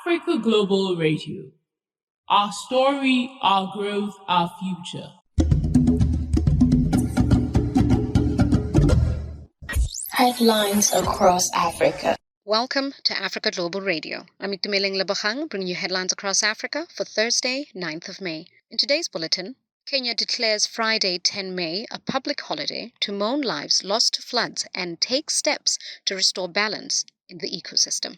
Africa Global Radio. Our story, our growth, our future. Headlines across Africa. Welcome to Africa Global Radio. I'm Itumeleng Lebogang, bringing you headlines across Africa for Thursday, 9th of May. In today's bulletin, Kenya declares Friday, 10 May, a public holiday to mourn lives lost to floods and take steps to restore balance in the ecosystem.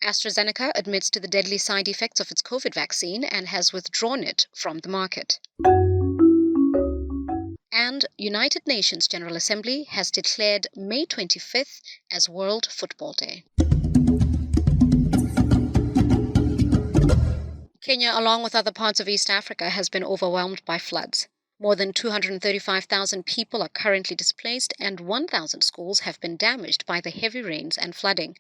AstraZeneca admits to the deadly side effects of its COVID vaccine and has withdrawn it from the market. And United Nations General Assembly has declared May 25th as World Football Day. Kenya, along with other parts of East Africa, has been overwhelmed by floods. More than 235,000 people are currently displaced and 1,000 schools have been damaged by the heavy rains and flooding.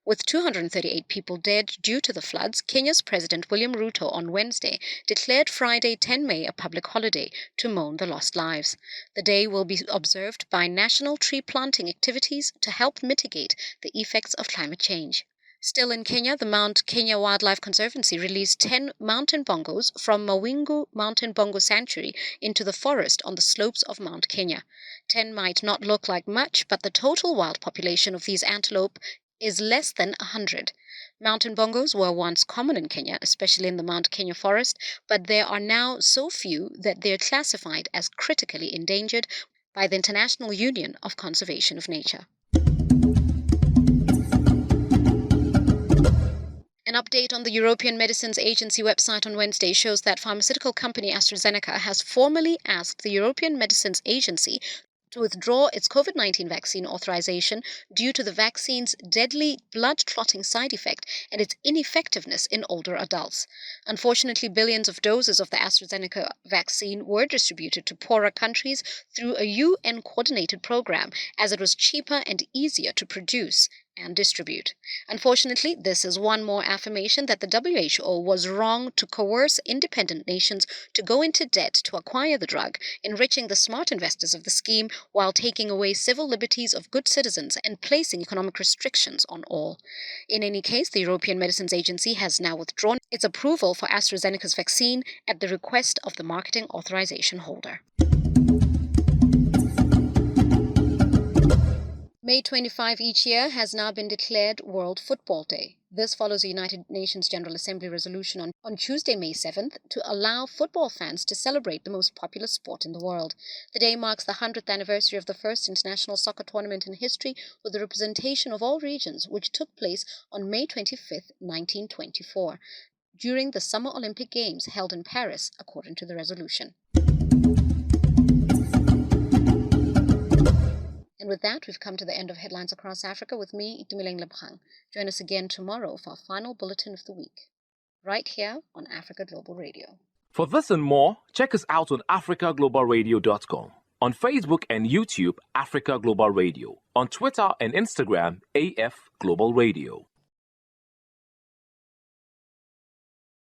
With 238 people dead due to the floods, Kenya's President William Ruto on Wednesday declared Friday, 10 May, a public holiday to mourn the lost lives. The day will be observed by national tree planting activities to help mitigate the effects of climate change. Still in Kenya, the Mount Kenya Wildlife Conservancy released 10 mountain bongos from Mawingu Mountain Bongo Sanctuary into the forest on the slopes of Mount Kenya. 10 might not look like much, but the total wild population of these antelope is less than 100. Mountain bongos were once common in Kenya, especially in the Mount Kenya forest, but there are now so few that they're classified as critically endangered by the International Union of Conservation of Nature. An update on the European Medicines Agency website on Wednesday shows that pharmaceutical company AstraZeneca has formally asked the European Medicines Agency to withdraw its COVID-19 vaccine authorization due to the vaccine's deadly blood clotting side effect and its ineffectiveness in older adults. Unfortunately, billions of doses of the AstraZeneca vaccine were distributed to poorer countries through a UN-coordinated program, as it was cheaper and easier to produce and distribute. Unfortunately, this is one more affirmation that the WHO was wrong to coerce independent nations to go into debt to acquire the drug, enriching the smart investors of the scheme while taking away civil liberties of good citizens and placing economic restrictions on all. In any case, the European Medicines Agency has now withdrawn its approval for AstraZeneca's vaccine at the request of the marketing authorization holder. May 25 each year has now been declared World Football Day. This follows a United Nations General Assembly resolution on Tuesday, May 7th, to allow football fans to celebrate the most popular sport in the world. The day marks the 100th anniversary of the first international soccer tournament in history, with the representation of all regions, which took place on May 25th, 1924, during the Summer Olympic Games held in Paris, according to the resolution. And with that, we've come to the end of Headlines Across Africa with me, Itumeleng Lebogang. Join us again tomorrow for our final bulletin of the week, right here on Africa Global Radio. For this and more, check us out on africaglobalradio.com. On Facebook and YouTube, Africa Global Radio. On Twitter and Instagram, AF Global Radio.